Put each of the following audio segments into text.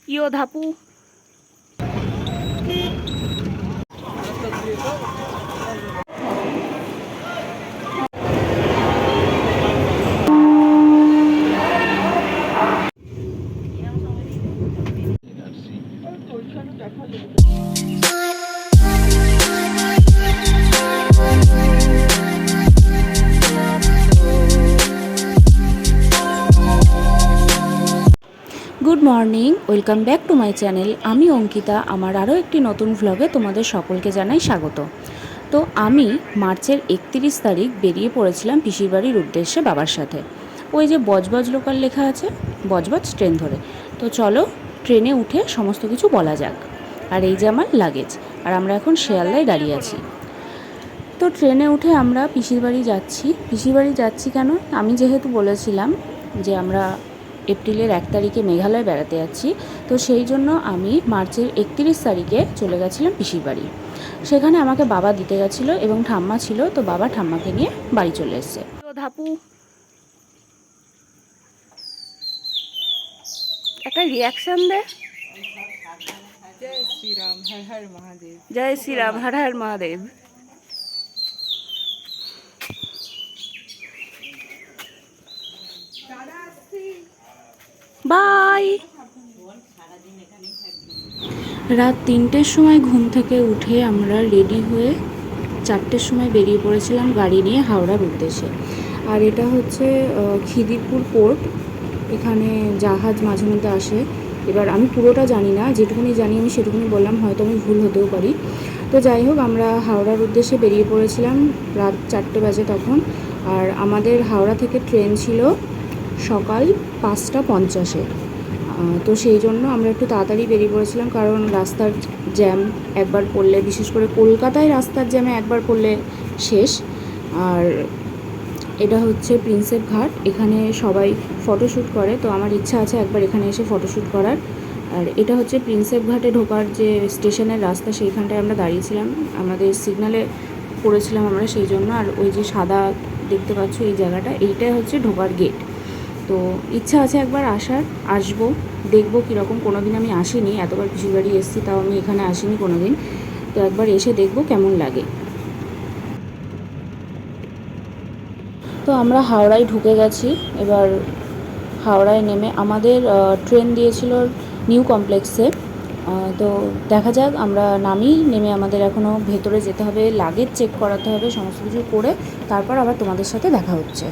ইয়ো ধাপু। Good morning, welcome back to my channel. আমি অঙ্কিতা। আমার আরও একটি নতুন ভ্লগে তোমাদের সকলকে জানাই স্বাগত। তো আমি মার্চের 31 তারিখ বেরিয়ে পড়েছিলাম পিসির বাড়ির উদ্দেশ্যে বাবার সাথে। ওই যে বজবজ লোকাল লেখা আছে, বজবজ ট্রেন ধরে। তো চলো ট্রেনে উঠে সমস্ত কিছু বলা যাক। আর এই যে আমার লাগেজ, আর আমরা এখন শিয়ালদায় দাঁড়িয়ে আছি। তো ট্রেনে উঠে আমরা পিসির বাড়ি যাচ্ছি। পিসির বাড়ি যাচ্ছি কেন, আমি যেহেতু বলেছিলাম যে আমরা এপ্রিলের 1 তারিখে মেঘালয় বেড়াতে যাচ্ছি, তো সেই জন্য আমি মার্চের 31 তারিখে চলে গেছিলাম পিসির বাড়ি। সেখানে আমাকে বাবা দিতে গেছিলো এবং ঠাম্মা ছিল, তো বাবা ঠাম্মাকে নিয়ে বাড়ি চলে এসছে। তো ধাপু একটা রিয়াকশন দে। জয় শ্রীরাম, হর হর মহাদেব। জয় শ্রীরাম, হর হর মহাদেব। বাই। রাত 3টের সময় ঘুম থেকে উঠে আমরা রেডি হয়ে 4টের সময় বেরিয়ে পড়েছিলাম গাড়ি নিয়ে হাওড়ার উদ্দেশ্যে। আর এটা হচ্ছে খিদিরপুর পোর্ট। এখানে জাহাজ মাঝে মধ্যে আসে। এবার আমি পুরোটা জানি না, যেটুকুনি জানি আমি সেটুকুনি বললাম, হয়তো আমি ভুল হতেও পারি। তো যাই হোক, আমরা হাওড়ার উদ্দেশ্যে বেরিয়ে পড়েছিলাম রাত 4টে বাজে তখন। আর আমাদের হাওড়া থেকে ট্রেন ছিল সকাল 5টা 50-এ। তো সেই জন্য আমরা একটু তাড়াতাড়ি বেরিয়ে পড়েছিলাম, কারণ রাস্তার জ্যাম একবার পড়লে, বিশেষ করে কলকাতায় রাস্তার জ্যামে একবার পড়লে শেষ। আর এটা হচ্ছে প্রিন্সেপ ঘাট, এখানে সবাই ফটোশ্যুট করে, তো আমার ইচ্ছা আছে একবার এখানে এসে ফটোশ্যুট করার। আর এটা হচ্ছে প্রিন্সেপ ঘাটে ঢোকার যে স্টেশনের রাস্তা, সেইখানটায় আমরা দাঁড়িয়েছিলাম, আমাদের সিগনালে পড়েছিলাম আমরা সেই জন্য। আর ওই যে সাদা দেখতে পাচ্ছ এই জায়গাটা, এইটাই হচ্ছে ঢোকার গেট। তো ইচ্ছা আছে একবার আসবো, দেখবো কীরকম। কোনো দিন আমি আসিনি, এতবার পিসির বাড়ি এসেছি, তাও আমি এখানে আসিনি কোনো দিন। তো একবার এসে দেখবো কেমন লাগে। তো আমরা হাওড়ায় ঢুকে গেছি। এবার হাওড়ায় নেমে আমাদের ট্রেন দিয়েছিল নিউ কমপ্লেক্সে। তো দেখা যাক, আমরা নেমে আমাদের এখনও ভেতরে যেতে হবে, লাগেজ চেক করাতে হবে, সমস্ত কিছু করে তারপর আবার তোমাদের সাথে দেখা হচ্ছে।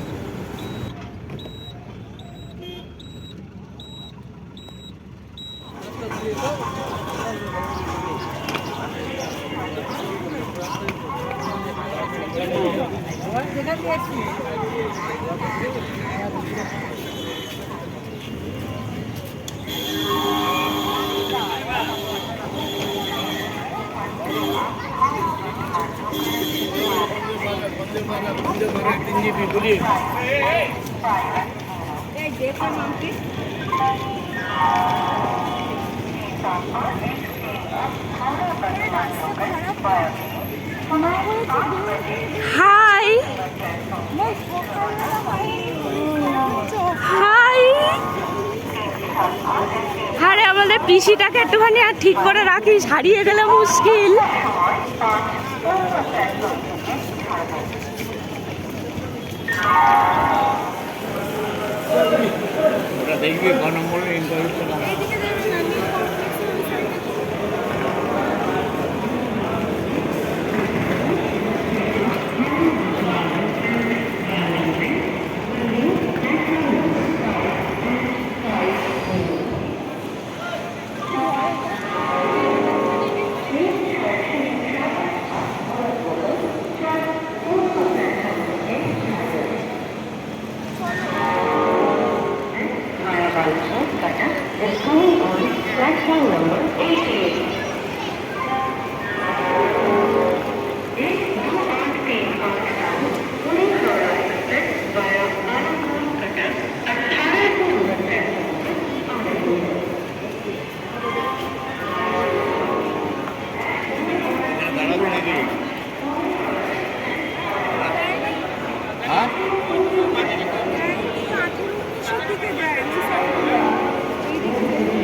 High high. আরে আমাদের পিসিটাকে একটুখানি আর ঠিক করে রাখিস, হারিয়ে গেলে মুশকিল। দেখবি ক নম্বরে interview. is coming on platform number 88. This northbound train Pakistan Pune Howrah Express via Anandpur Cuttack and Tharapur platform is on the way.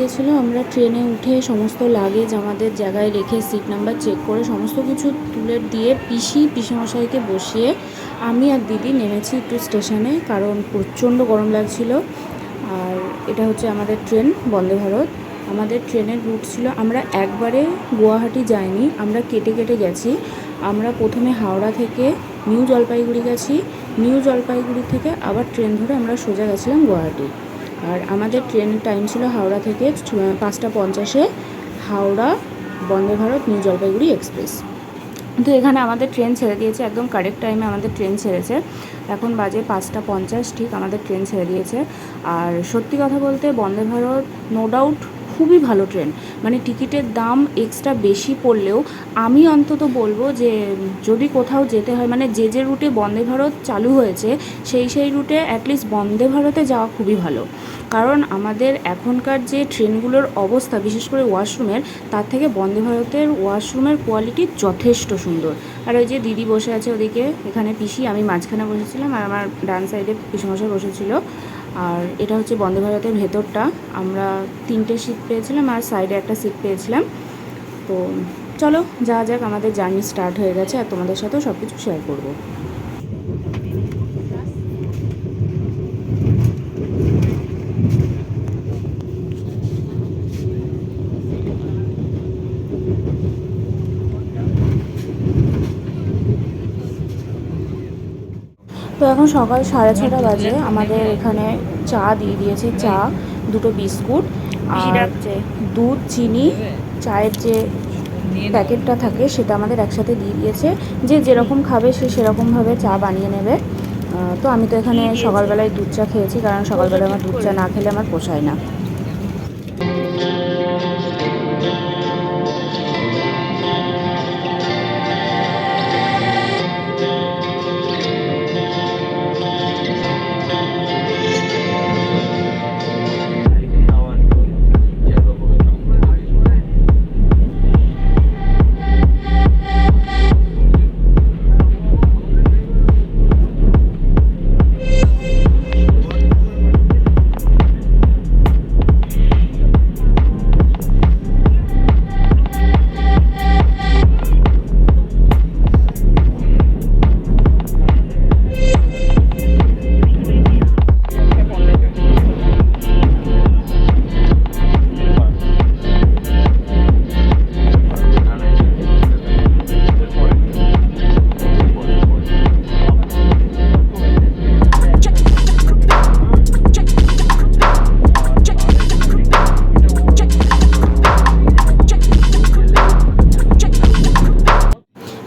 দিয়েছিল। আমরা ট্রেনে উঠে সমস্ত লাগেজ আমাদের জায়গায় রেখে সিট নাম্বার চেক করে সমস্ত কিছু তুলে দিয়ে পিসিমশাইকে বসিয়ে আমি আর দিদি নেমেছি একটু স্টেশনে, কারণ প্রচণ্ড গরম লাগছিল। আর এটা হচ্ছে আমাদের ট্রেন বন্দে ভারত। আমাদের ট্রেনের রুট ছিল, আমরা একবারে গুয়াহাটি যাইনি, আমরা কেটে কেটে গেছি। আমরা প্রথমে হাওড়া থেকে নিউ জলপাইগুড়ি গেছি, নিউ জলপাইগুড়ি থেকে আবার ট্রেন ধরে আমরা সোজা গেছিলাম গুয়াহাটি। আর আমাদের ট্রেনের টাইম ছিল হাওড়া থেকে 5:50, হাওড়া বন্দে ভারত নিউ জলপাইগুড়ি এক্সপ্রেস। তো এখানে আমাদের ট্রেন ছেড়ে দিয়েছে, একদম কারেক্ট টাইমে আমাদের ট্রেন ছেড়েছে। এখন বাজে 5:50 ঠিক, আমাদের ট্রেন ছেড়ে দিয়েছে। আর সত্যি কথা বলতে বন্দে ভারত নো ডাউট খুবই ভালো ট্রেন। মানে টিকিটের দাম এক্সট্রা বেশি পড়লেও আমি অন্তত বলবো যে যদি কোথাও যেতে হয়, মানে যে রুটে বন্দে ভারত চালু হয়েছে সেই রুটে অ্যাটলিস্ট বন্দে ভারতে যাওয়া খুবই ভালো। কারণ আমাদের এখনকার যে ট্রেনগুলোর অবস্থা, বিশেষ করে ওয়াশরুমের, তার থেকে বন্দে ভারতের ওয়াশরুমের কোয়ালিটি যথেষ্ট সুন্দর। আর ওই যে দিদি বসে আছে ওদিকে, এখানে পিসি, আমি মাঝখানে বসেছিলাম আর আমার ডান সাইডে পিসিমশাই বসেছিল। আর এটা হচ্ছে বন্দে ভারতের ভেতরটা। আমরা 3টে সিট পেয়েছিলাম আর সাইডে একটা সিট পেয়েছিলাম। তো চলো যাওয়া যাক, আমাদের জার্নি স্টার্ট হয়ে গেছে আর তোমাদের সাথেও সব কিছু শেয়ার করবো। তো এখন সকাল 6:30 বাজে। আমাদের এখানে চা দিয়ে দিয়েছে, চা, 2টো বিস্কুট আর দুধ, চিনি, চায়ের যে প্যাকেটটা থাকে সেটা আমাদের একসাথে দিয়ে দিয়েছে। যে যেরকম খাবে সে সেরকমভাবে চা বানিয়ে নেবে। তো আমি তো এখানে সকালবেলায় দুধ চা খেয়েছি, কারণ সকালবেলায় আমার দুধ চা না খেলে আমার পোষায় না।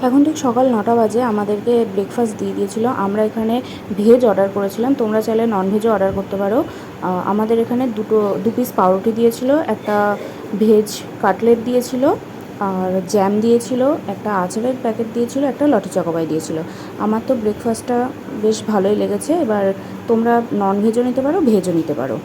এখন ঠিক সকাল 9টা বাজে। আমাদেরকে ব্রেকফাস্ট দিয়ে দিয়েছিল। আমরা এখানে ভেজ অর্ডার করেছিলাম, তোমরা চাইলে ননভেজও অর্ডার করতে পারো। আমাদের এখানে 2 পিস পাউরুটি দিয়েছিল, একটা ভেজ কাটলেট দিয়েছিল, আর জ্যাম দিয়েছিল, একটা আচারের প্যাকেট দিয়েছিল, একটা লটি চকোপাই দিয়েছিল। আমার তো ব্রেকফাস্টটা বেশ ভালোই লেগেছে। এবার তোমরা ননভেজও নিতে পারো, ভেজও নিতে পারো।